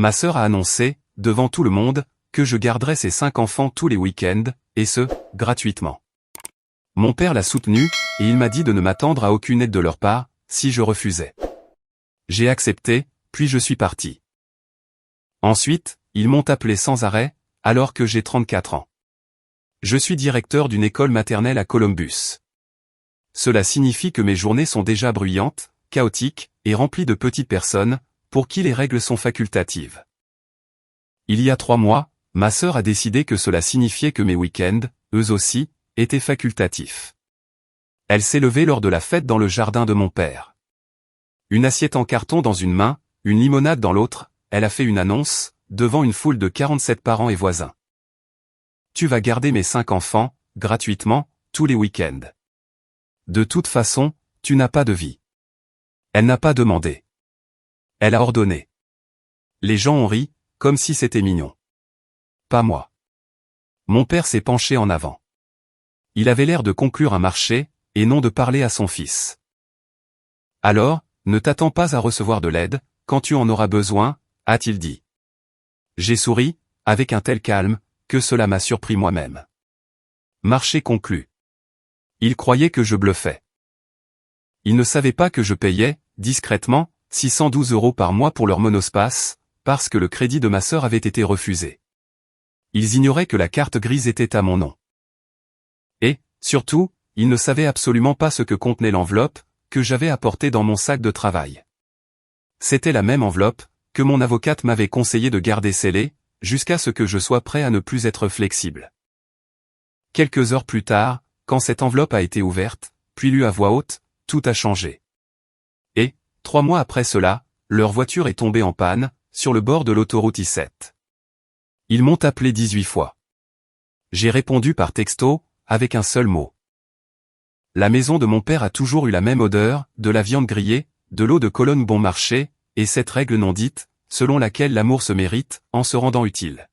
Ma sœur a annoncé, devant tout le monde, que je garderais ses 5 enfants tous les week-ends, et ce, gratuitement. Mon père l'a soutenu, et il m'a dit de ne m'attendre à aucune aide de leur part, si je refusais. J'ai accepté, puis je suis parti. Ensuite, ils m'ont appelé sans arrêt, alors que j'ai 34 ans. Je suis directeur d'une école maternelle à Columbus. Cela signifie que mes journées sont déjà bruyantes, chaotiques, et remplies de petites personnes, pour qui les règles sont facultatives. Il y a 3 mois, ma sœur a décidé que cela signifiait que mes week-ends, eux aussi, étaient facultatifs. Elle s'est levée lors de la fête dans le jardin de mon père. Une assiette en carton dans une main, une limonade dans l'autre, elle a fait une annonce, devant une foule de 47 parents et voisins. Tu vas garder mes 5 enfants, gratuitement, tous les week-ends. De toute façon, tu n'as pas de vie. Elle n'a pas demandé. Elle a ordonné. Les gens ont ri, comme si c'était mignon. Pas moi. Mon père s'est penché en avant. Il avait l'air de conclure un marché, et non de parler à son fils. Alors, ne t'attends pas à recevoir de l'aide, quand tu en auras besoin, a-t-il dit. J'ai souri, avec un tel calme, que cela m'a surpris moi-même. Marché conclu. Il croyait que je bluffais. Il ne savait pas que je payais, discrètement, 612 € par mois pour leur monospace, parce que le crédit de ma sœur avait été refusé. Ils ignoraient que la carte grise était à mon nom. Et, surtout, ils ne savaient absolument pas ce que contenait l'enveloppe, que j'avais apportée dans mon sac de travail. C'était la même enveloppe, que mon avocate m'avait conseillé de garder scellée, jusqu'à ce que je sois prêt à ne plus être flexible. Quelques heures plus tard, quand cette enveloppe a été ouverte, puis lue à voix haute, tout a changé. Et, 3 mois après cela, leur voiture est tombée en panne, sur le bord de l'autoroute I-7. Ils m'ont appelé 18 fois. J'ai répondu par texto, avec un seul mot. La maison de mon père a toujours eu la même odeur, de la viande grillée, de l'eau de Cologne bon marché, et cette règle non dite, selon laquelle l'amour se mérite, en se rendant utile.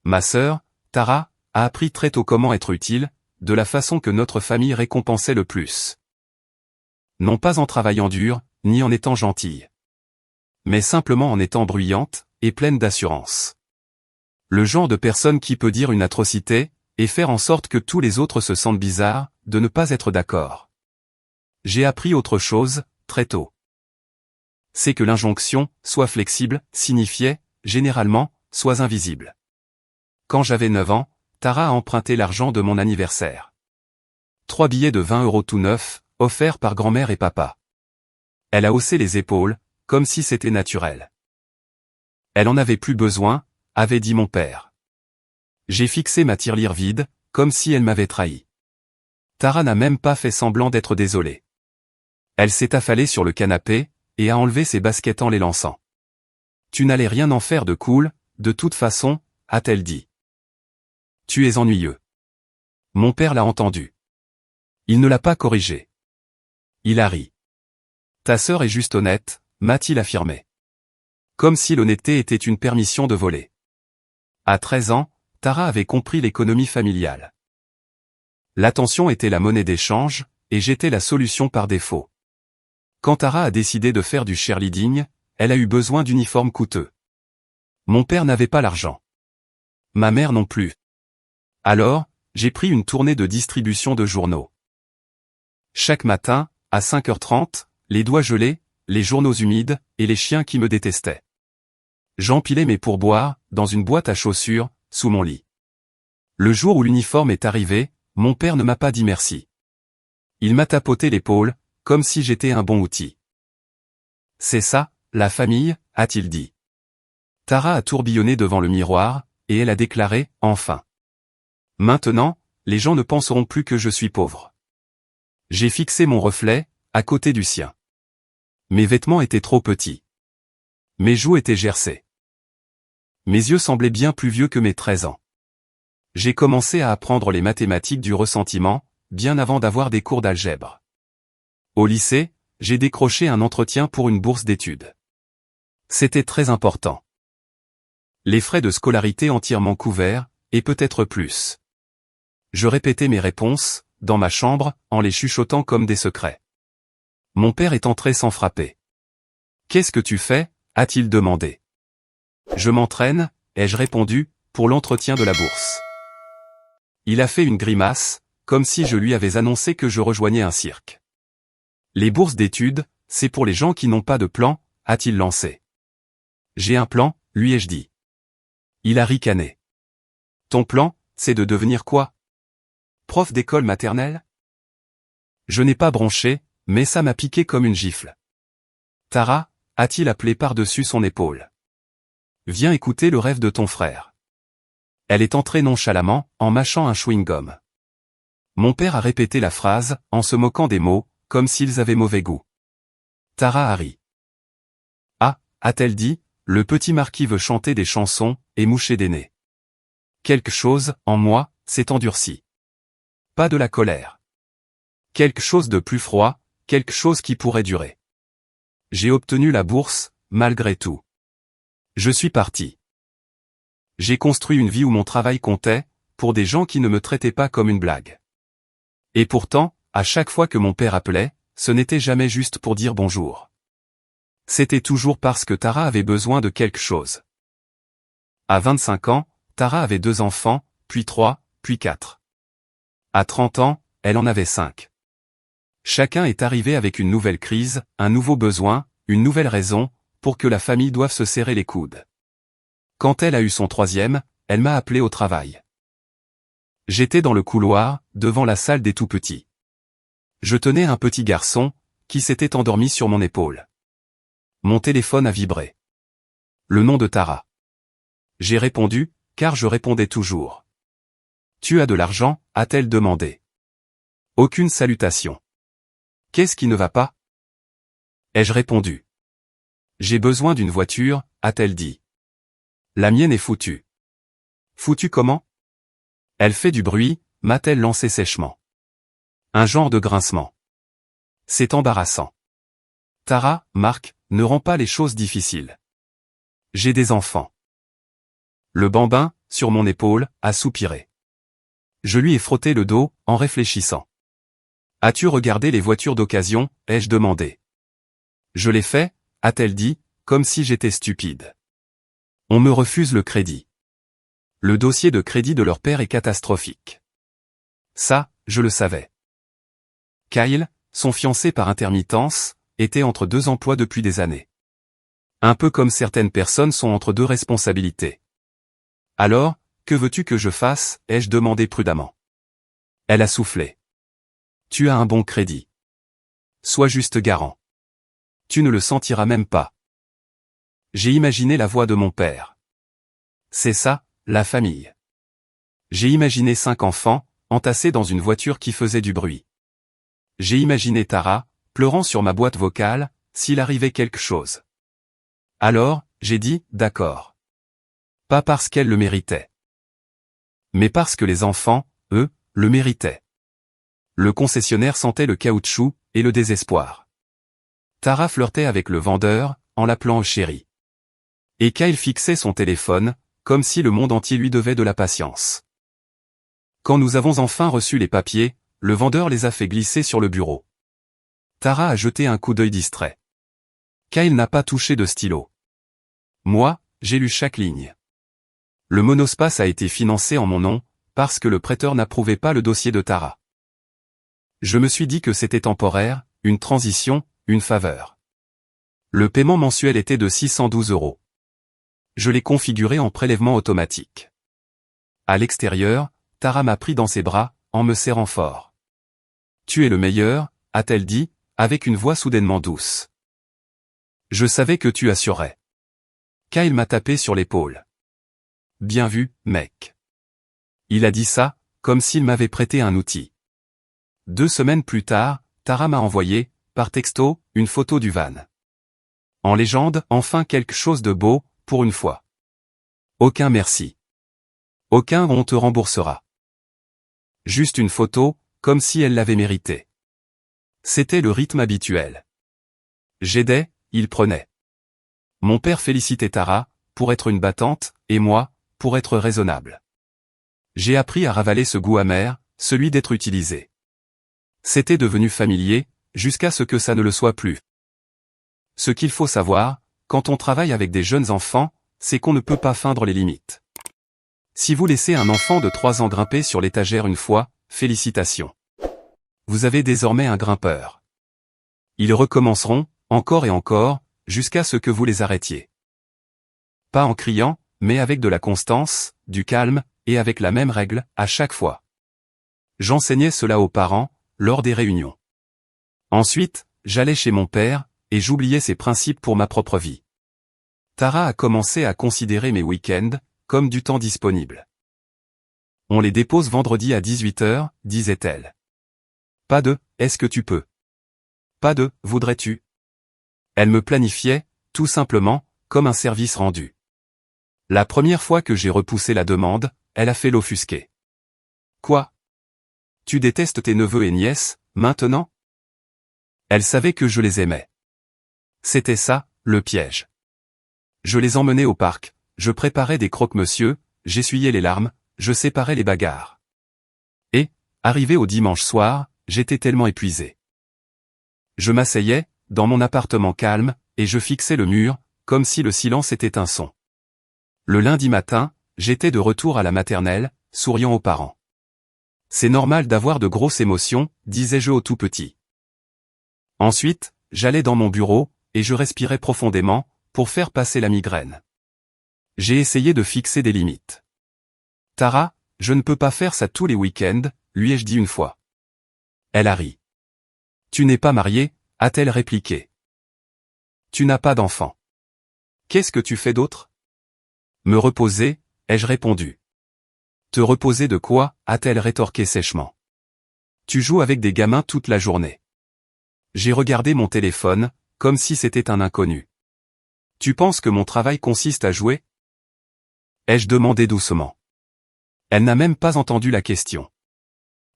Ma sœur, Tara, a appris très tôt comment être utile, de la façon que notre famille récompensait le plus. Non pas en travaillant dur, ni en étant gentille. Mais simplement en étant bruyante, et pleine d'assurance. Le genre de personne qui peut dire une atrocité, et faire en sorte que tous les autres se sentent bizarres, de ne pas être d'accord. J'ai appris autre chose, très tôt. C'est que l'injonction, sois flexible, signifiait, généralement, sois invisible. Quand j'avais 9 ans, Tara a emprunté l'argent de mon anniversaire. 3 billets de 20 € tout neufs, offerts par grand-mère et papa. Elle a haussé les épaules, comme si c'était naturel. Elle en avait plus besoin, avait dit mon père. J'ai fixé ma tirelire vide, comme si elle m'avait trahi. Tara n'a même pas fait semblant d'être désolée. Elle s'est affalée sur le canapé, et a enlevé ses baskets en les lançant. Tu n'allais rien en faire de cool, de toute façon, a-t-elle dit. Tu es ennuyeux. Mon père l'a entendu. Il ne l'a pas corrigé. Il a ri. Ta sœur est juste honnête, m'a-t-il affirmé. Comme si l'honnêteté était une permission de voler. À 13 ans, Tara avait compris l'économie familiale. L'attention était la monnaie d'échange, et j'étais la solution par défaut. Quand Tara a décidé de faire du cheerleading, elle a eu besoin d'uniformes coûteux. Mon père n'avait pas l'argent. Ma mère non plus. Alors, j'ai pris une tournée de distribution de journaux. Chaque matin, à 5h30, les doigts gelés, les journaux humides, et les chiens qui me détestaient. J'empilais mes pourboires, dans une boîte à chaussures, sous mon lit. Le jour où l'uniforme est arrivé, mon père ne m'a pas dit merci. Il m'a tapoté l'épaule, comme si j'étais un bon outil. C'est ça, la famille, a-t-il dit. Tara a tourbillonné devant le miroir, et elle a déclaré, enfin. Maintenant, les gens ne penseront plus que je suis pauvre. J'ai fixé mon reflet, à côté du sien. Mes vêtements étaient trop petits. Mes joues étaient gercées. Mes yeux semblaient bien plus vieux que mes 13 ans. J'ai commencé à apprendre les mathématiques du ressentiment, bien avant d'avoir des cours d'algèbre. Au lycée, j'ai décroché un entretien pour une bourse d'études. C'était très important. Les frais de scolarité entièrement couverts, et peut-être plus. Je répétais mes réponses, dans ma chambre, en les chuchotant comme des secrets. Mon père est entré sans frapper. « Qu'est-ce que tu fais » a-t-il demandé. Je m'entraîne, ai-je répondu, pour l'entretien de la bourse. Il a fait une grimace, comme si je lui avais annoncé que je rejoignais un cirque. Les bourses d'études, c'est pour les gens qui n'ont pas de plan, a-t-il lancé. J'ai un plan, lui ai-je dit. Il a ricané. Ton plan, c'est de devenir quoi? Prof d'école maternelle? Je n'ai pas bronché, mais ça m'a piqué comme une gifle. Tara, a-t-il appelé par-dessus son épaule. Viens écouter le rêve de ton frère. Elle est entrée nonchalamment, en mâchant un chewing-gum. Mon père a répété la phrase, en se moquant des mots, comme s'ils avaient mauvais goût. Tara a ri. Ah, a-t-elle dit, le petit marquis veut chanter des chansons, et moucher des nez. Quelque chose, en moi, s'est endurci. Pas de la colère. Quelque chose de plus froid, quelque chose qui pourrait durer. J'ai obtenu la bourse, malgré tout. Je suis parti. J'ai construit une vie où mon travail comptait, pour des gens qui ne me traitaient pas comme une blague. Et pourtant, à chaque fois que mon père appelait, ce n'était jamais juste pour dire bonjour. C'était toujours parce que Tara avait besoin de quelque chose. À 25 ans, Tara avait 2 enfants, puis 3, puis 4. À 30 ans, elle en avait 5. Chacun est arrivé avec une nouvelle crise, un nouveau besoin, une nouvelle raison, pour que la famille doive se serrer les coudes. Quand elle a eu son 3e, elle m'a appelé au travail. J'étais dans le couloir, devant la salle des tout-petits. Je tenais un petit garçon, qui s'était endormi sur mon épaule. Mon téléphone a vibré. Le nom de Tara. J'ai répondu, car je répondais toujours. Tu as de l'argent, a-t-elle demandé. Aucune salutation. Qu'est-ce qui ne va pas? Ai-je répondu. J'ai besoin d'une voiture, a-t-elle dit. La mienne est foutue. Foutue comment? Elle fait du bruit, m'a-t-elle lancé sèchement. Un genre de grincement. C'est embarrassant. Tara, Marc, ne rend pas les choses difficiles. J'ai des enfants. Le bambin, sur mon épaule, a soupiré. Je lui ai frotté le dos, en réfléchissant. As-tu regardé les voitures d'occasion, ai-je demandé. Je l'ai fait, a-t-elle dit, comme si j'étais stupide. On me refuse le crédit. Le dossier de crédit de leur père est catastrophique. Ça, je le savais. Kyle, son fiancé par intermittence, était entre 2 emplois depuis des années. Un peu comme certaines personnes sont entre 2 responsabilités. Alors, que veux-tu que je fasse, ai-je demandé prudemment. Elle a soufflé. Tu as un bon crédit. Sois juste garant. Tu ne le sentiras même pas. J'ai imaginé la voix de mon père. C'est ça, la famille. J'ai imaginé 5 enfants, entassés dans une voiture qui faisait du bruit. J'ai imaginé Tara, pleurant sur ma boîte vocale, s'il arrivait quelque chose. Alors, j'ai dit, d'accord. Pas parce qu'elle le méritait. Mais parce que les enfants, eux, le méritaient. Le concessionnaire sentait le caoutchouc, et le désespoir. Tara flirtait avec le vendeur, en l'appelant chéri. Et Kyle fixait son téléphone, comme si le monde entier lui devait de la patience. Quand nous avons enfin reçu les papiers, le vendeur les a fait glisser sur le bureau. Tara a jeté un coup d'œil distrait. Kyle n'a pas touché de stylo. Moi, j'ai lu chaque ligne. Le monospace a été financé en mon nom, parce que le prêteur n'approuvait pas le dossier de Tara. Je me suis dit que c'était temporaire, une transition, une faveur. Le paiement mensuel était de 612 €. Je l'ai configuré en prélèvement automatique. À l'extérieur, Tara m'a pris dans ses bras, en me serrant fort. Tu es le meilleur, a-t-elle dit, avec une voix soudainement douce. Je savais que tu assurerais. Kyle m'a tapé sur l'épaule. Bien vu, mec. Il a dit ça, comme s'il m'avait prêté un outil. 2 semaines plus tard, Tara m'a envoyé, par texto, une photo du van. En légende, enfin quelque chose de beau, pour une fois. Aucun merci. Aucun on te remboursera. Juste une photo, comme si elle l'avait mérité. C'était le rythme habituel. J'aidais, il prenait. Mon père félicitait Tara, pour être une battante, et moi, pour être raisonnable. J'ai appris à ravaler ce goût amer, celui d'être utilisé. C'était devenu familier, jusqu'à ce que ça ne le soit plus. Ce qu'il faut savoir, quand on travaille avec des jeunes enfants, c'est qu'on ne peut pas feindre les limites. Si vous laissez un enfant de 3 ans grimper sur l'étagère une fois, félicitations. Vous avez désormais un grimpeur. Ils recommenceront, encore et encore, jusqu'à ce que vous les arrêtiez. Pas en criant, mais avec de la constance, du calme, et avec la même règle, à chaque fois. J'enseignais cela aux parents, lors des réunions. Ensuite, j'allais chez mon père, et j'oubliais ces principes pour ma propre vie. Tara a commencé à considérer mes week-ends comme du temps disponible. On les dépose vendredi à 18h, disait-elle. Pas de « est-ce que tu peux ?» Pas de « voudrais-tu ?» Elle me planifiait, tout simplement, comme un service rendu. La première fois que j'ai repoussé la demande, elle a fait l'offusquer. Quoi? Tu détestes tes neveux et nièces, maintenant? Elle savait que je les aimais. C'était ça, le piège. Je les emmenais au parc, je préparais des croque-monsieur, j'essuyais les larmes, je séparais les bagarres. Et, arrivé au dimanche soir, j'étais tellement épuisé. Je m'asseyais, dans mon appartement calme, et je fixais le mur, comme si le silence était un son. Le lundi matin, j'étais de retour à la maternelle, souriant aux parents. C'est normal d'avoir de grosses émotions, disais-je au tout petit. Ensuite, j'allais dans mon bureau, et je respirais profondément, pour faire passer la migraine. J'ai essayé de fixer des limites. Tara, je ne peux pas faire ça tous les week-ends, lui ai-je dit une fois. Elle a ri. Tu n'es pas marié, a-t-elle répliqué. Tu n'as pas d'enfant. Qu'est-ce que tu fais d'autre? Me reposer, ai-je répondu. Te reposer de quoi, a-t-elle rétorqué sèchement. Tu joues avec des gamins toute la journée. J'ai regardé mon téléphone, comme si c'était un inconnu. Tu penses que mon travail consiste à jouer? Ai-je demandé doucement. Elle n'a même pas entendu la question.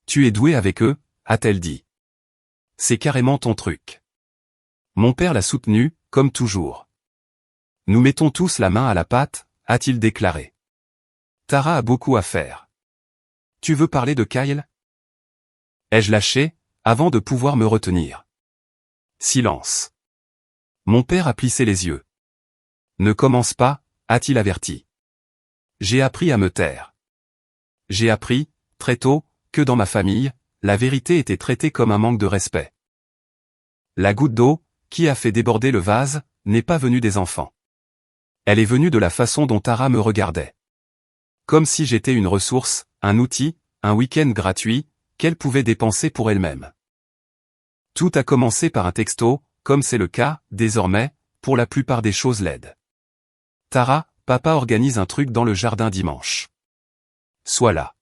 Tu es doué avec eux, a-t-elle dit. C'est carrément ton truc. Mon père l'a soutenu, comme toujours. Nous mettons tous la main à la pâte, a-t-il déclaré. Tara a beaucoup à faire. Tu veux parler de Kyle? Ai-je lâché, avant de pouvoir me retenir. Silence. Mon père a plissé les yeux. Ne commence pas, a-t-il averti. J'ai appris à me taire. J'ai appris, très tôt, que dans ma famille, la vérité était traitée comme un manque de respect. La goutte d'eau, qui a fait déborder le vase, n'est pas venue des enfants. Elle est venue de la façon dont Tara me regardait. Comme si j'étais une ressource, un outil, un week-end gratuit, qu'elle pouvait dépenser pour elle-même. Tout a commencé par un texto, comme c'est le cas, désormais, pour la plupart des choses laides. Tara, papa organise un truc dans le jardin dimanche. Sois là.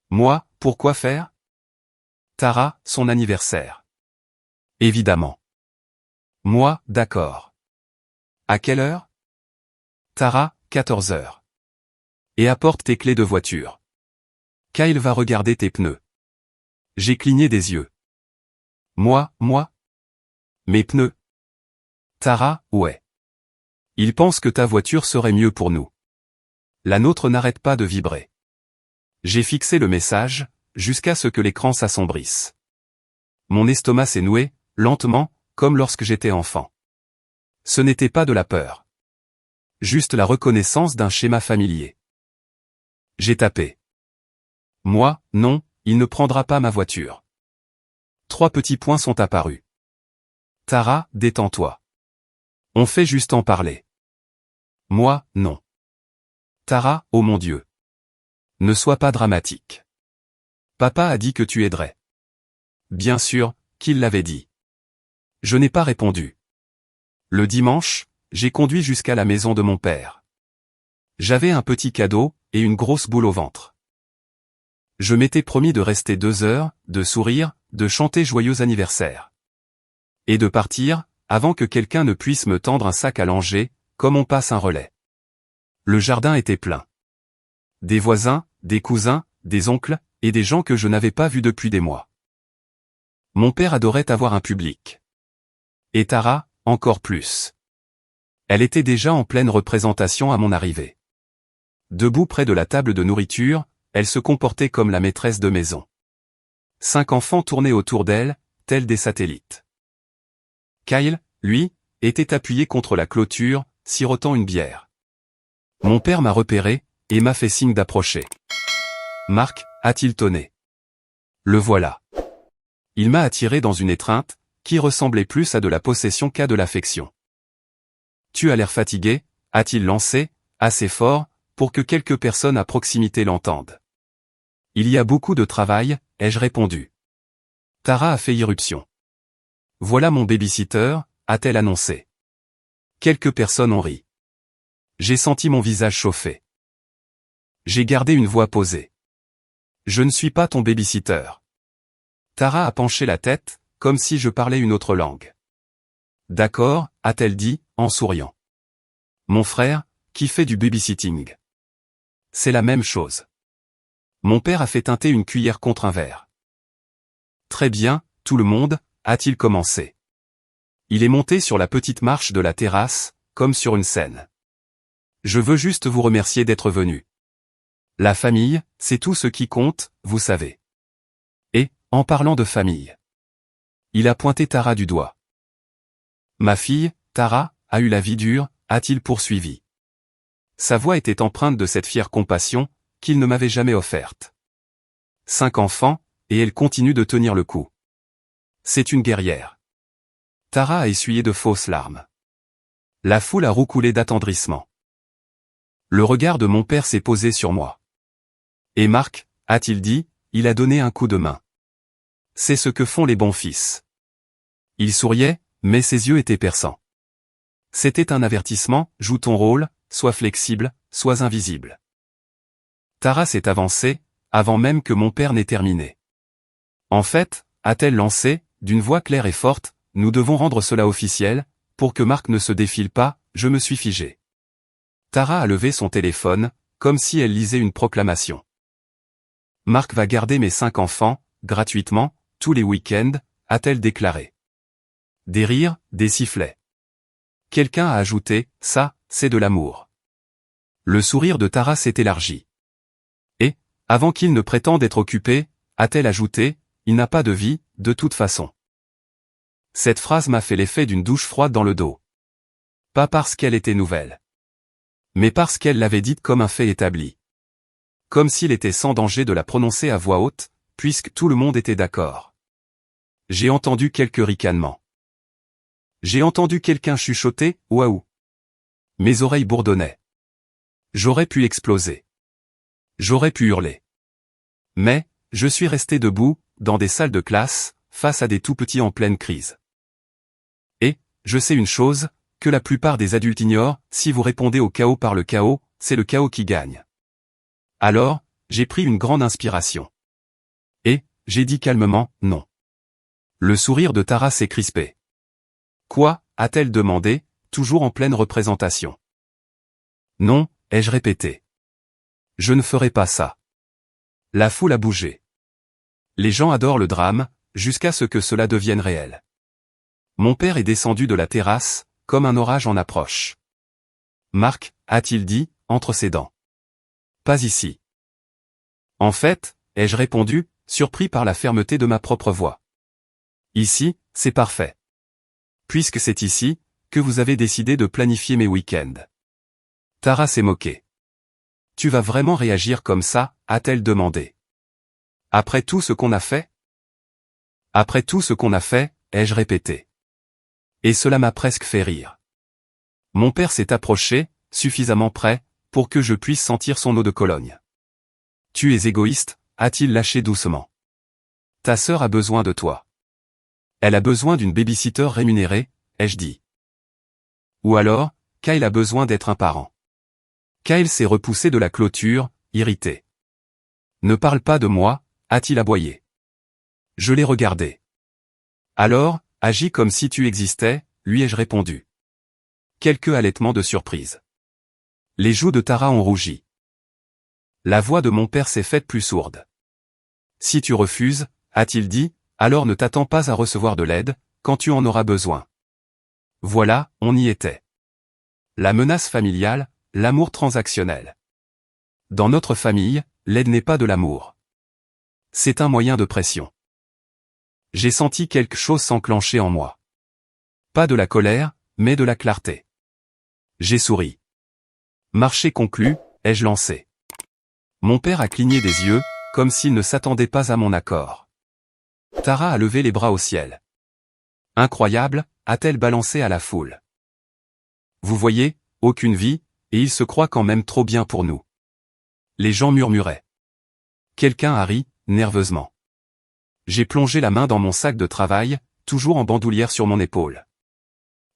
Moi, pourquoi faire? Tara, son anniversaire. Évidemment. Moi, d'accord. À quelle heure? Tara, 14h. Et apporte tes clés de voiture. Kyle va regarder tes pneus. J'ai cligné des yeux. Moi? Mes pneus. Tara, ouais. Il pense que ta voiture serait mieux pour nous. La nôtre n'arrête pas de vibrer. J'ai fixé le message, jusqu'à ce que l'écran s'assombrisse. Mon estomac s'est noué, lentement, comme lorsque j'étais enfant. Ce n'était pas de la peur. Juste la reconnaissance d'un schéma familier. J'ai tapé. Moi, non, il ne prendra pas ma voiture. 3 petits points sont apparus. Tara, détends-toi. On fait juste en parler. Moi, non. Tara, oh mon Dieu. Ne sois pas dramatique. Papa a dit que tu aiderais. Bien sûr, qu'il l'avait dit. Je n'ai pas répondu. Le dimanche, j'ai conduit jusqu'à la maison de mon père. J'avais un petit cadeau, et une grosse boule au ventre. Je m'étais promis de rester 2 heures, de sourire, de chanter joyeux anniversaire. Et de partir, avant que quelqu'un ne puisse me tendre un sac à langer, comme on passe un relais. Le jardin était plein. Des voisins, des cousins, des oncles, et des gens que je n'avais pas vus depuis des mois. Mon père adorait avoir un public. Et Tara, encore plus. Elle était déjà en pleine représentation à mon arrivée. Debout près de la table de nourriture, elle se comportait comme la maîtresse de maison. 5 enfants tournaient autour d'elle, tels des satellites. Kyle, lui, était appuyé contre la clôture, sirotant une bière. Mon père m'a repéré, et m'a fait signe d'approcher. Marc, a-t-il tonné. Le voilà. Il m'a attiré dans une étreinte, qui ressemblait plus à de la possession qu'à de l'affection. Tu as l'air fatigué, a-t-il lancé, assez fort, pour que quelques personnes à proximité l'entendent. Il y a beaucoup de travail, ai-je répondu. Tara a fait irruption. Voilà mon babysitter, a-t-elle annoncé. Quelques personnes ont ri. J'ai senti mon visage chauffer. J'ai gardé une voix posée. Je ne suis pas ton babysitter. Tara a penché la tête, comme si je parlais une autre langue. D'accord, a-t-elle dit, en souriant. Mon frère, qui fait du babysitting. C'est la même chose. Mon père a fait teinter une cuillère contre un verre. Très bien, tout le monde, a-t-il commencé. Il est monté sur la petite marche de la terrasse, comme sur une scène. Je veux juste vous remercier d'être venu. La famille, c'est tout ce qui compte, vous savez. Et, en parlant de famille. Il a pointé Tara du doigt. Ma fille, Tara, a eu la vie dure, a-t-il poursuivi. Sa voix était empreinte de cette fière compassion, qu'il ne m'avait jamais offerte. 5 enfants, et elle continue de tenir le coup. C'est une guerrière. Tara a essuyé de fausses larmes. La foule a roucoulé d'attendrissement. Le regard de mon père s'est posé sur moi. Et Marc, a-t-il dit, il a donné un coup de main. C'est ce que font les bons fils. Il souriait, mais ses yeux étaient perçants. C'était un avertissement, joue ton rôle, sois flexible, sois invisible. Tara s'est avancée, avant même que mon père n'ait terminé. En fait, a-t-elle lancé, d'une voix claire et forte, nous devons rendre cela officiel, pour que Marc ne se défile pas, je me suis figé. Tara a levé son téléphone, comme si elle lisait une proclamation. Marc va garder mes 5 enfants, gratuitement, tous les week-ends, a-t-elle déclaré. Des rires, des sifflets. Quelqu'un a ajouté, ça, c'est de l'amour. Le sourire de Tara s'est élargi. Et, avant qu'il ne prétende être occupé, a-t-elle ajouté, il n'a pas de vie, de toute façon. Cette phrase m'a fait l'effet d'une douche froide dans le dos. Pas parce qu'elle était nouvelle. Mais parce qu'elle l'avait dite comme un fait établi. Comme s'il était sans danger de la prononcer à voix haute, puisque tout le monde était d'accord. J'ai entendu quelques ricanements. J'ai entendu quelqu'un chuchoter, waouh. Mes oreilles bourdonnaient. J'aurais pu exploser. J'aurais pu hurler. Mais, je suis resté debout, dans des salles de classe, face à des tout-petits en pleine crise. Et, je sais une chose, que la plupart des adultes ignorent, si vous répondez au chaos par le chaos, c'est le chaos qui gagne. Alors, j'ai pris une grande inspiration. Et, j'ai dit calmement, non. Le sourire de Tara s'est crispé. Quoi, a-t-elle demandé, toujours en pleine représentation. Non, ai-je répété. Je ne ferai pas ça. La foule a bougé. Les gens adorent le drame, jusqu'à ce que cela devienne réel. Mon père est descendu de la terrasse, comme un orage en approche. Marc, a-t-il dit, entre ses dents. Pas ici. En fait, ai-je répondu, surpris par la fermeté de ma propre voix. Ici, c'est parfait. Puisque c'est ici, que vous avez décidé de planifier mes week-ends. Tara s'est moquée. Tu vas vraiment réagir comme ça, a-t-elle demandé. Après tout ce qu'on a fait? Après tout ce qu'on a fait, ai-je répété. Et cela m'a presque fait rire. Mon père s'est approché, suffisamment près, pour que je puisse sentir son eau de Cologne. Tu es égoïste, a-t-il lâché doucement. Ta sœur a besoin de toi. Elle a besoin d'une babysitter rémunérée, ai-je dit. Ou alors, Kyle a besoin d'être un parent. Kyle s'est repoussé de la clôture, irrité. Ne parle pas de moi, a-t-il aboyé. Je l'ai regardé. Alors, agis comme si tu existais, lui ai-je répondu. Quelques halètements de surprise. Les joues de Tara ont rougi. La voix de mon père s'est faite plus sourde. Si tu refuses, a-t-il dit, alors ne t'attends pas à recevoir de l'aide, quand tu en auras besoin. Voilà, on y était. La menace familiale, l'amour transactionnel. Dans notre famille, l'aide n'est pas de l'amour. C'est un moyen de pression. J'ai senti quelque chose s'enclencher en moi. Pas de la colère, mais de la clarté. J'ai souri. Marché conclu, ai-je lancé. Mon père a cligné des yeux, comme s'il ne s'attendait pas à mon accord. Tara a levé les bras au ciel. Incroyable, a-t-elle balancé à la foule. Vous voyez, aucune vie, et il se croit quand même trop bien pour nous. Les gens murmuraient. Quelqu'un a ri, nerveusement. J'ai plongé la main dans mon sac de travail, toujours en bandoulière sur mon épaule.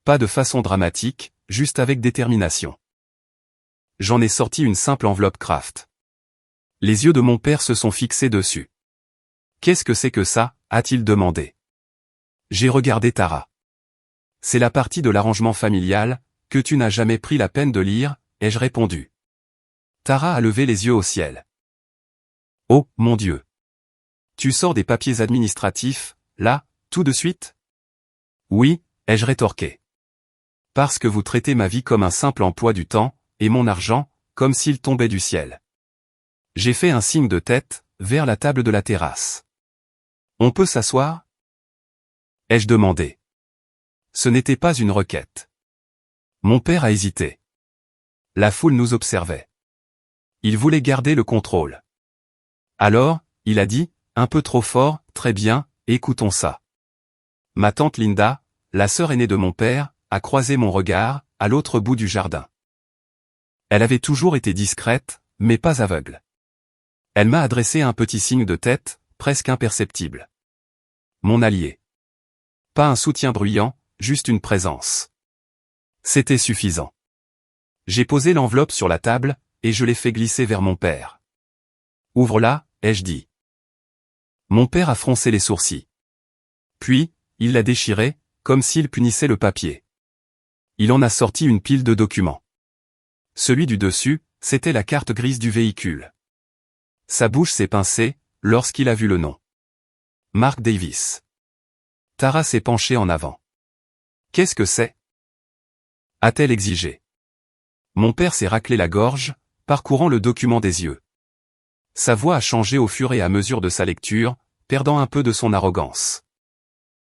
Pas de façon dramatique, juste avec détermination. J'en ai sorti une simple enveloppe Kraft. Les yeux de mon père se sont fixés dessus. Qu'est-ce que c'est que ça, a-t-il demandé. J'ai regardé Tara. C'est la partie de l'arrangement familial, que tu n'as jamais pris la peine de lire, ai-je répondu. Tara a levé les yeux au ciel. Oh, mon Dieu. Tu sors des papiers administratifs, là, tout de suite? Oui, ai-je rétorqué. Parce que vous traitez ma vie comme un simple emploi du temps, et mon argent, comme s'il tombait du ciel. J'ai fait un signe de tête, vers la table de la terrasse. On peut s'asseoir? Ai-je demandé. Ce n'était pas une requête. Mon père a hésité. La foule nous observait. Il voulait garder le contrôle. Alors, il a dit, un peu trop fort, très bien, écoutons ça. Ma tante Linda, la sœur aînée de mon père, a croisé mon regard, à l'autre bout du jardin. Elle avait toujours été discrète, mais pas aveugle. Elle m'a adressé un petit signe de tête, presque imperceptible. Mon allié. Pas un soutien bruyant, juste une présence. C'était suffisant. J'ai posé l'enveloppe sur la table, et je l'ai fait glisser vers mon père. Ouvre-la, ai-je dit. Mon père a froncé les sourcils. Puis, il l'a déchirée, comme s'il punissait le papier. Il en a sorti une pile de documents. Celui du dessus, c'était la carte grise du véhicule. Sa bouche s'est pincée, lorsqu'il a vu le nom. Mark Davis. Tara s'est penchée en avant. Qu'est-ce que c'est? A-t-elle exigé. Mon père s'est raclé la gorge, parcourant le document des yeux. Sa voix a changé au fur et à mesure de sa lecture, perdant un peu de son arrogance.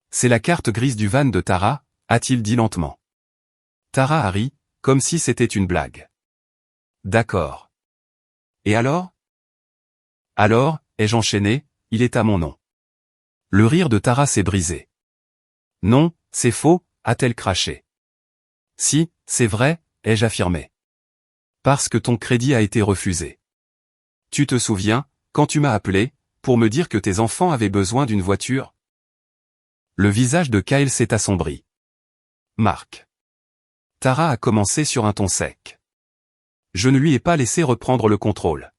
C'est la carte grise du van de Tara, a-t-il dit lentement. Tara a ri, comme si c'était une blague. D'accord. Et alors? Alors, ai-je enchaîné, il est à mon nom. Le rire de Tara s'est brisé. Non, c'est faux, a-t-elle craché. Si, c'est vrai, ai-je affirmé. Parce que ton crédit a été refusé. Tu te souviens, quand tu m'as appelé, pour me dire que tes enfants avaient besoin d'une voiture? Le visage de Kyle s'est assombri. Marc. Tara a commencé sur un ton sec. Je ne lui ai pas laissé reprendre le contrôle.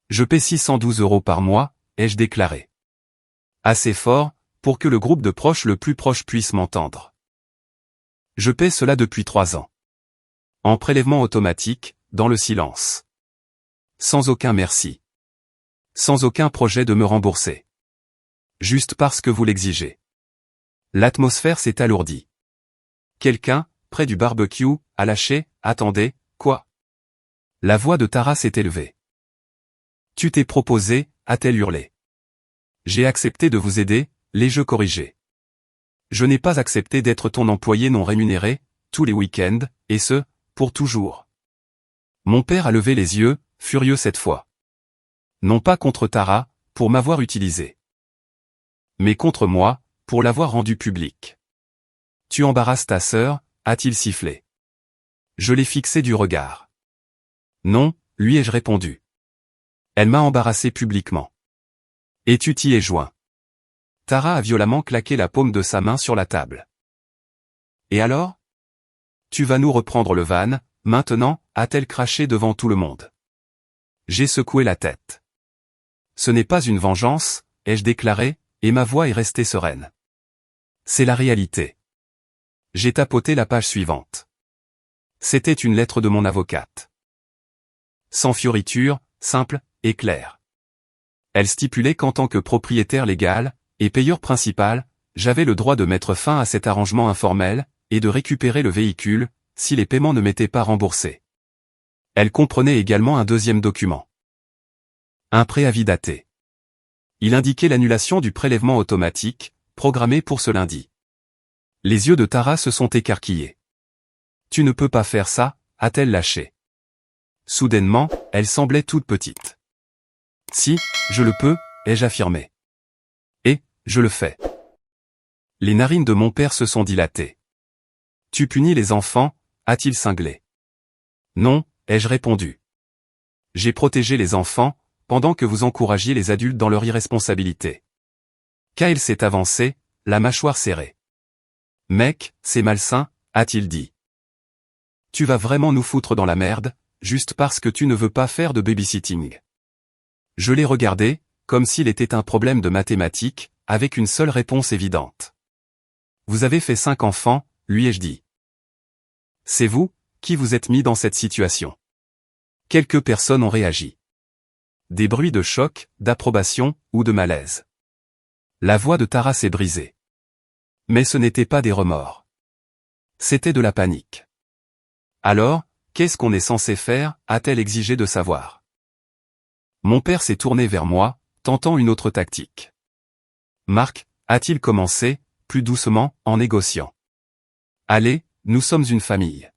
Je paie 612 € par mois, ai-je déclaré. Assez fort, pour que le groupe de proches le plus proche puisse m'entendre. Je paie cela depuis 3 ans. En prélèvement automatique, dans le silence. Sans aucun merci. Sans aucun projet de me rembourser. Juste parce que vous l'exigez. L'atmosphère s'est alourdie. Quelqu'un, près du barbecue, a lâché, attendez, quoi? La voix de Tara s'est élevée. Tu t'es proposé, a-t-elle hurlé. J'ai accepté de vous aider, l'ai-je corrigé. Je n'ai pas accepté d'être ton employé non rémunéré, tous les week-ends, et ce, pour toujours. Mon père a levé les yeux, furieux cette fois. Non pas contre Tara, pour m'avoir utilisé. Mais contre moi, pour l'avoir rendu public. Tu embarrasses ta sœur, a-t-il sifflé. Je l'ai fixé du regard. Non, lui ai-je répondu. Elle m'a embarrassé publiquement. Et tu t'y es joint. Tara a violemment claqué la paume de sa main sur la table. Et alors? Tu vas nous reprendre le van, maintenant, a-t-elle craché devant tout le monde. J'ai secoué la tête. Ce n'est pas une vengeance, ai-je déclaré, et ma voix est restée sereine. C'est la réalité. J'ai tapoté la page suivante. C'était une lettre de mon avocate. Sans fioriture, simple, et claire. Elle stipulait qu'en tant que propriétaire légal, et payeur principal, j'avais le droit de mettre fin à cet arrangement informel, et de récupérer le véhicule, si les paiements ne m'étaient pas remboursés. Elle comprenait également un deuxième document. Un préavis daté. Il indiquait l'annulation du prélèvement automatique, programmé pour ce lundi. Les yeux de Tara se sont écarquillés. Tu ne peux pas faire ça, a-t-elle lâché. Soudainement, elle semblait toute petite. Si, je le peux, ai-je affirmé. Et, je le fais. Les narines de mon père se sont dilatées. Tu punis les enfants, a-t-il cinglé. Non, ai-je répondu. J'ai protégé les enfants, pendant que vous encouragiez les adultes dans leur irresponsabilité. Kyle s'est avancé, la mâchoire serrée. Mec, c'est malsain, a-t-il dit. Tu vas vraiment nous foutre dans la merde, juste parce que tu ne veux pas faire de babysitting. Je l'ai regardé, comme s'il était un problème de mathématiques, avec une seule réponse évidente. Vous avez fait 5 enfants, lui ai-je dit. C'est vous, qui vous êtes mis dans cette situation. Quelques personnes ont réagi. Des bruits de choc, d'approbation, ou de malaise. La voix de Tara s'est brisée. Mais ce n'était pas des remords. C'était de la panique. Alors, qu'est-ce qu'on est censé faire, a-t-elle exigé de savoir. Mon père s'est tourné vers moi, tentant une autre tactique. Marc, a-t-il commencé, plus doucement, en négociant. Allez, nous sommes une famille.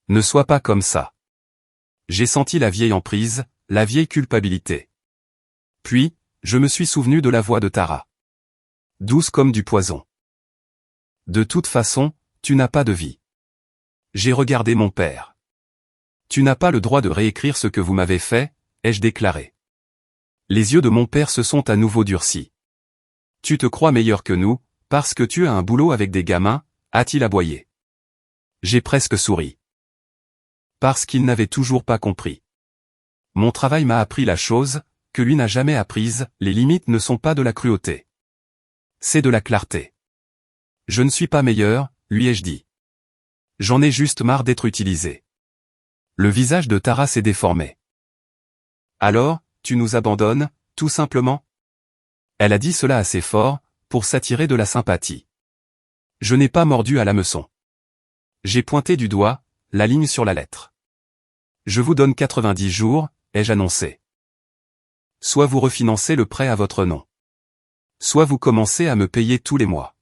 Ne sois pas comme ça. J'ai senti la vieille emprise, la vieille culpabilité. Puis, je me suis souvenu de la voix de Tara. Douce comme du poison. De toute façon, tu n'as pas de vie. J'ai regardé mon père. Tu n'as pas le droit de réécrire ce que vous m'avez fait, ai-je déclaré. Les yeux de mon père se sont à nouveau durcis. Tu te crois meilleur que nous, parce que tu as un boulot avec des gamins, a-t-il aboyé. J'ai presque souri. Parce qu'il n'avait toujours pas compris. Mon travail m'a appris la chose, que lui n'a jamais apprise, les limites ne sont pas de la cruauté. C'est de la clarté. Je ne suis pas meilleur, lui ai-je dit. J'en ai juste marre d'être utilisé. Le visage de Tara s'est déformé. Alors, tu nous abandonnes, tout simplement? Elle a dit cela assez fort, pour s'attirer de la sympathie. Je n'ai pas mordu à l'hameçon. J'ai pointé du doigt, la ligne sur la lettre. Je vous donne 90 jours, ai-je annoncé. Soit vous refinancez le prêt à votre nom. Soit vous commencez à me payer tous les mois.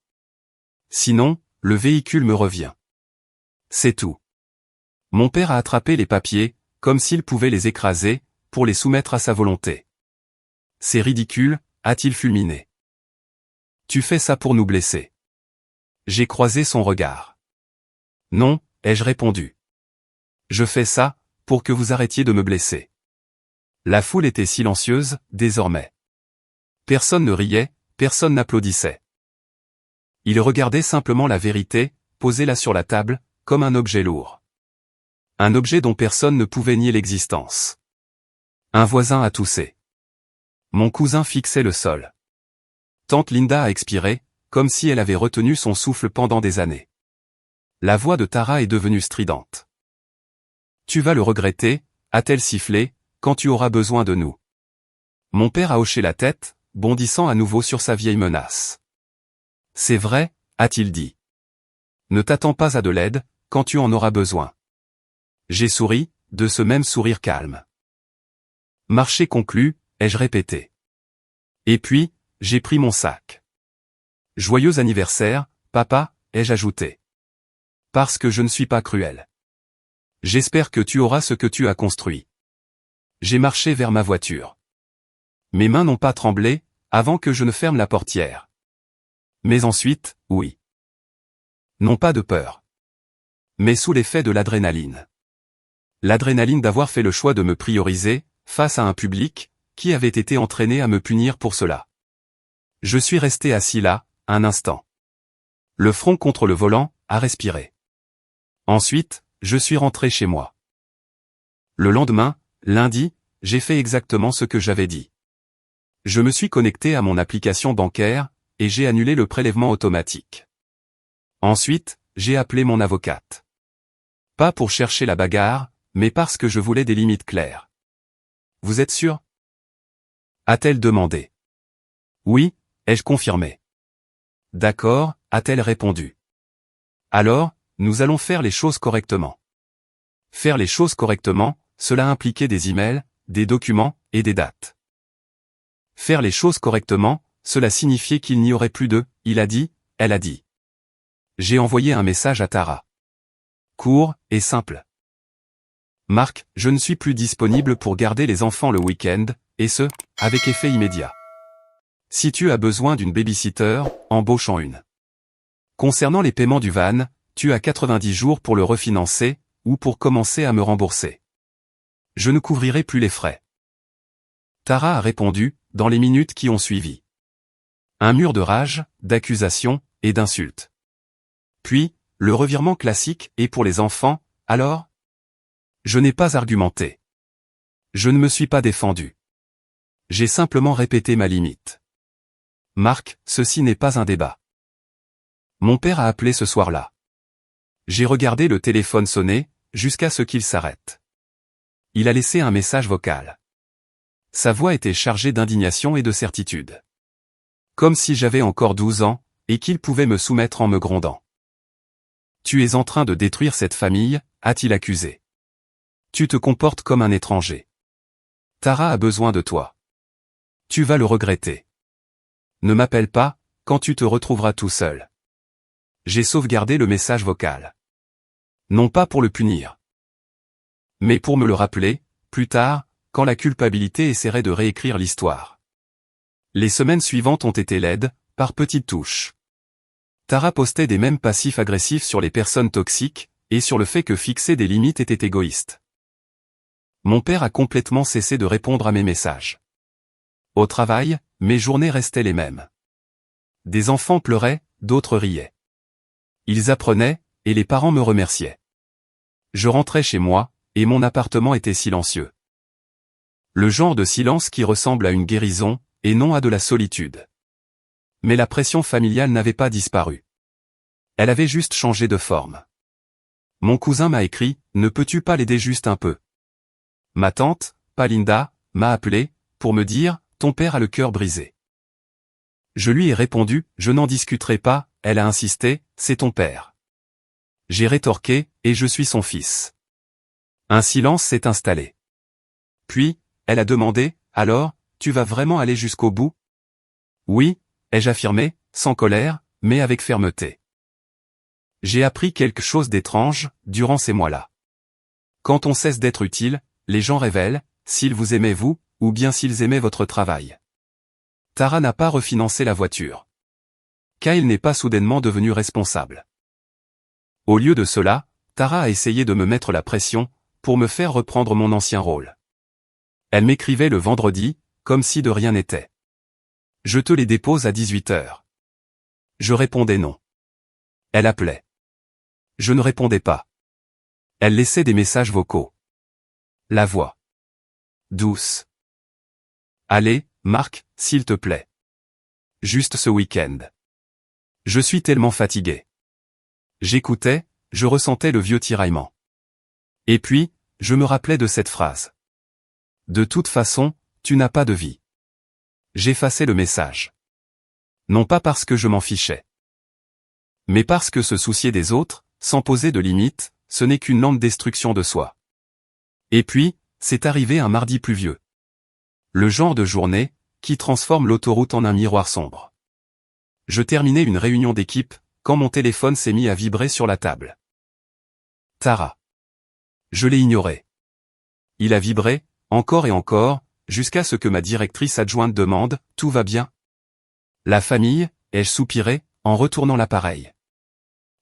Sinon, le véhicule me revient. C'est tout. Mon père a attrapé les papiers, comme s'il pouvait les écraser, pour les soumettre à sa volonté. C'est ridicule, a-t-il fulminé. Tu fais ça pour nous blesser. J'ai croisé son regard. Non, ai-je répondu. Je fais ça, pour que vous arrêtiez de me blesser. La foule était silencieuse, désormais. Personne ne riait, personne n'applaudissait. Il regardait simplement la vérité, posée là sur la table, comme un objet lourd. Un objet dont personne ne pouvait nier l'existence. Un voisin a toussé. Mon cousin fixait le sol. Tante Linda a expiré, comme si elle avait retenu son souffle pendant des années. La voix de Tara est devenue stridente. Tu vas le regretter, a-t-elle sifflé, quand tu auras besoin de nous. Mon père a hoché la tête, bondissant à nouveau sur sa vieille menace. C'est vrai, a-t-il dit. Ne t'attends pas à de l'aide, quand tu en auras besoin. J'ai souri, de ce même sourire calme. Marché conclu, ai-je répété. Et puis, j'ai pris mon sac. Joyeux anniversaire, papa, ai-je ajouté. Parce que je ne suis pas cruel. J'espère que tu auras ce que tu as construit. J'ai marché vers ma voiture. Mes mains n'ont pas tremblé, avant que je ne ferme la portière. Mais ensuite, oui. Non pas de peur. Mais sous l'effet de l'adrénaline. L'adrénaline d'avoir fait le choix de me prioriser, face à un public, qui avait été entraîné à me punir pour cela. Je suis resté assis là, un instant. Le front contre le volant, à respirer. Ensuite, je suis rentré chez moi. Le lendemain, lundi, j'ai fait exactement ce que j'avais dit. Je me suis connecté à mon application bancaire, et j'ai annulé le prélèvement automatique. Ensuite, j'ai appelé mon avocate. Pas pour chercher la bagarre, mais parce que je voulais des limites claires. Vous êtes sûr? A-t-elle demandé. Oui, ai-je confirmé. D'accord, a-t-elle répondu. Alors, nous allons faire les choses correctement. Faire les choses correctement, cela impliquait des emails, des documents, et des dates. Faire les choses correctement, cela signifiait qu'il n'y aurait plus de « il a dit », « elle a dit ». J'ai envoyé un message à Tara. Court et simple. Marc, je ne suis plus disponible pour garder les enfants le week-end, et ce, avec effet immédiat. Si tu as besoin d'une babysitter, embauche-en une. Concernant les paiements du van, tu as 90 jours pour le refinancer, ou pour commencer à me rembourser. Je ne couvrirai plus les frais. Tara a répondu, dans les minutes qui ont suivi. Un mur de rage, d'accusations, et d'insultes. Puis, le revirement classique, et pour les enfants, alors ? Je n'ai pas argumenté. Je ne me suis pas défendu. J'ai simplement répété ma limite. Marc, ceci n'est pas un débat. Mon père a appelé ce soir-là. J'ai regardé le téléphone sonner, jusqu'à ce qu'il s'arrête. Il a laissé un message vocal. Sa voix était chargée d'indignation et de certitude. Comme si j'avais encore 12 ans, et qu'il pouvait me soumettre en me grondant. Tu es en train de détruire cette famille, a-t-il accusé. Tu te comportes comme un étranger. Tara a besoin de toi. Tu vas le regretter. Ne m'appelle pas, quand tu te retrouveras tout seul. J'ai sauvegardé le message vocal. Non pas pour le punir. Mais pour me le rappeler, plus tard, quand la culpabilité essaierait de réécrire l'histoire. Les semaines suivantes ont été laides, par petites touches. Tara postait des mèmes passifs agressifs sur les personnes toxiques, et sur le fait que fixer des limites était égoïste. Mon père a complètement cessé de répondre à mes messages. Au travail, mes journées restaient les mêmes. Des enfants pleuraient, d'autres riaient. Ils apprenaient, et les parents me remerciaient. Je rentrais chez moi, et mon appartement était silencieux. Le genre de silence qui ressemble à une guérison, et non à de la solitude. Mais la pression familiale n'avait pas disparu. Elle avait juste changé de forme. Mon cousin m'a écrit, ne peux-tu pas l'aider juste un peu? Ma tante, Palinda, m'a appelé, pour me dire, ton père a le cœur brisé. Je lui ai répondu, je n'en discuterai pas, elle a insisté, c'est ton père. J'ai rétorqué, et je suis son fils. Un silence s'est installé. Puis, elle a demandé, alors, tu vas vraiment aller jusqu'au bout? Oui, ai-je affirmé, sans colère, mais avec fermeté. J'ai appris quelque chose d'étrange, durant ces mois-là. Quand on cesse d'être utile, les gens révèlent, s'ils vous aimaient vous, ou bien s'ils aimaient votre travail. Tara n'a pas refinancé la voiture. Kyle n'est pas soudainement devenu responsable. Au lieu de cela, Tara a essayé de me mettre la pression, pour me faire reprendre mon ancien rôle. Elle m'écrivait le vendredi, comme si de rien n'était. Je te les dépose à 18h. Je répondais non. Elle appelait. Je ne répondais pas. Elle laissait des messages vocaux. La voix. Douce. Allez, Marc, s'il te plaît. Juste ce week-end. Je suis tellement fatigué. J'écoutais, je ressentais le vieux tiraillement. Et puis, je me rappelais de cette phrase. De toute façon, tu n'as pas de vie. J'effaçais le message. Non pas parce que je m'en fichais. Mais parce que se soucier des autres, sans poser de limites, ce n'est qu'une lente destruction de soi. Et puis, c'est arrivé un mardi pluvieux. Le genre de journée, qui transforme l'autoroute en un miroir sombre. Je terminais une réunion d'équipe, quand mon téléphone s'est mis à vibrer sur la table. Tara. Je l'ai ignoré. Il a vibré, encore et encore, jusqu'à ce que ma directrice adjointe demande, tout va bien? La famille, ai-je soupiré, en retournant l'appareil.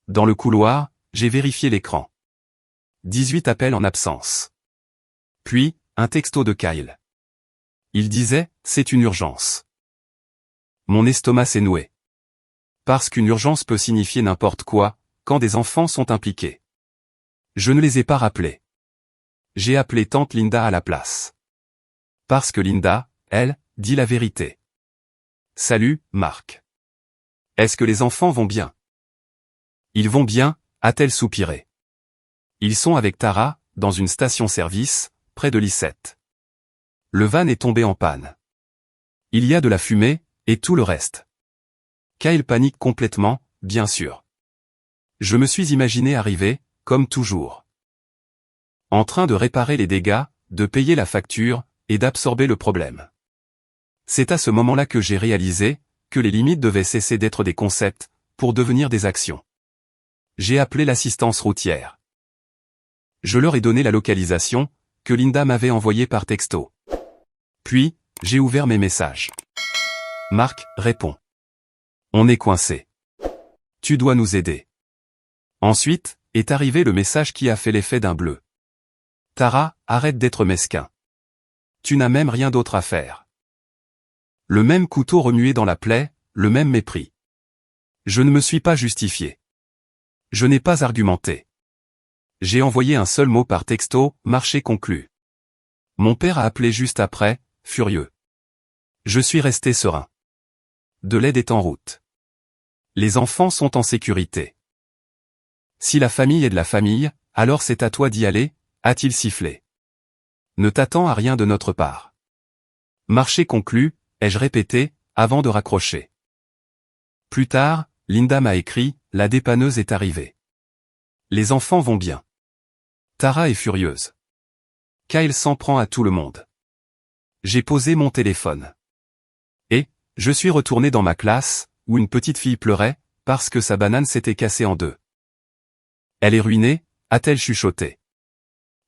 Dans le couloir, j'ai vérifié l'écran. 18 appels en absence. Puis, un texto de Kyle. Il disait, c'est une urgence. Mon estomac s'est noué. Parce qu'une urgence peut signifier n'importe quoi, quand des enfants sont impliqués. Je ne les ai pas rappelés. J'ai appelé tante Linda à la place. Parce que Linda, elle, dit la vérité. Salut, Marc. Est-ce que les enfants vont bien? Ils vont bien, a-t-elle soupiré. Ils sont avec Tara, dans une station-service, près de Licette. Le van est tombé en panne. Il y a de la fumée, et tout le reste. Kyle panique complètement, bien sûr. Je me suis imaginé arriver, comme toujours. En train de réparer les dégâts, de payer la facture, et d'absorber le problème. C'est à ce moment-là que j'ai réalisé, que les limites devaient cesser d'être des concepts, pour devenir des actions. J'ai appelé l'assistance routière. Je leur ai donné la localisation, que Linda m'avait envoyée par texto. Puis, j'ai ouvert mes messages. Marc répond. On est coincé. Tu dois nous aider. Ensuite, est arrivé le message qui a fait l'effet d'un bleu. Tara, arrête d'être mesquin. Tu n'as même rien d'autre à faire. Le même couteau remué dans la plaie, le même mépris. Je ne me suis pas justifié. Je n'ai pas argumenté. J'ai envoyé un seul mot par texto, marché conclu. Mon père a appelé juste après, furieux. Je suis resté serein. De l'aide est en route. Les enfants sont en sécurité. Si la famille est de la famille, alors c'est à toi d'y aller, a-t-il sifflé. Ne t'attends à rien de notre part. Marché conclu, ai-je répété, avant de raccrocher. Plus tard, Linda m'a écrit, la dépanneuse est arrivée. Les enfants vont bien. Tara est furieuse. Kyle s'en prend à tout le monde. J'ai posé mon téléphone. Et, je suis retourné dans ma classe, où une petite fille pleurait, parce que sa banane s'était cassée en deux. Elle est ruinée, a-t-elle chuchoté.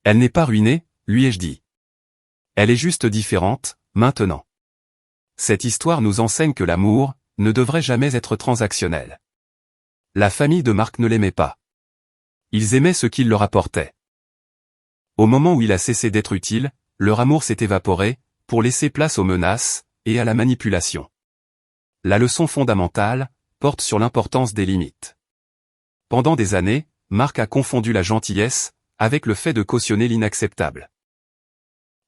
Elle n'est pas ruinée, lui ai-je dit. Elle est juste différente, maintenant. Cette histoire nous enseigne que l'amour ne devrait jamais être transactionnel. La famille de Marc ne l'aimait pas. Ils aimaient ce qu'il leur apportait. Au moment où il a cessé d'être utile, leur amour s'est évaporé, pour laisser place aux menaces et à la manipulation. La leçon fondamentale porte sur l'importance des limites. Pendant des années, Marc a confondu la gentillesse avec le fait de cautionner l'inacceptable.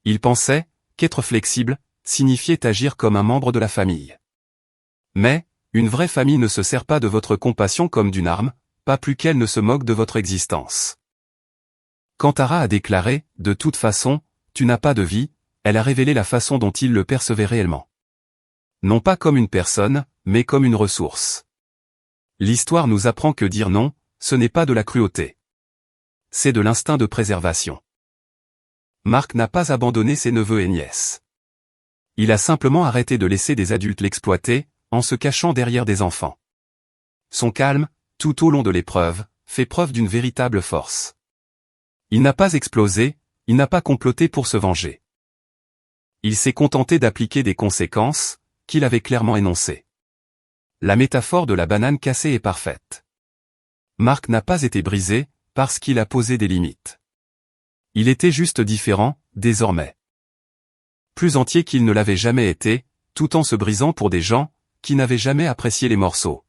Il pensait qu'être flexible signifiait agir comme un membre de la famille. Mais, une vraie famille ne se sert pas de votre compassion comme d'une arme, pas plus qu'elle ne se moque de votre existence. Quand Tara a déclaré « De toute façon, tu n'as pas de vie », elle a révélé la façon dont il le percevait réellement. Non pas comme une personne, mais comme une ressource. L'histoire nous apprend que dire non, ce n'est pas de la cruauté. C'est de l'instinct de préservation. Marc n'a pas abandonné ses neveux et nièces. Il a simplement arrêté de laisser des adultes l'exploiter, en se cachant derrière des enfants. Son calme, tout au long de l'épreuve, fait preuve d'une véritable force. Il n'a pas explosé, il n'a pas comploté pour se venger. Il s'est contenté d'appliquer des conséquences, qu'il avait clairement énoncées. La métaphore de la banane cassée est parfaite. Marc n'a pas été brisé, parce qu'il a posé des limites. Il était juste différent, désormais. Plus entier qu'il ne l'avait jamais été, tout en se brisant pour des gens, qui n'avaient jamais apprécié les morceaux.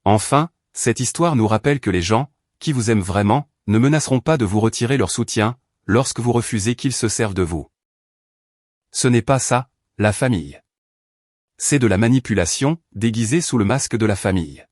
Enfin, cette histoire nous rappelle que les gens, qui vous aiment vraiment, ne menaceront pas de vous retirer leur soutien, lorsque vous refusez qu'ils se servent de vous. Ce n'est pas ça, la famille. C'est de la manipulation, déguisée sous le masque de la famille.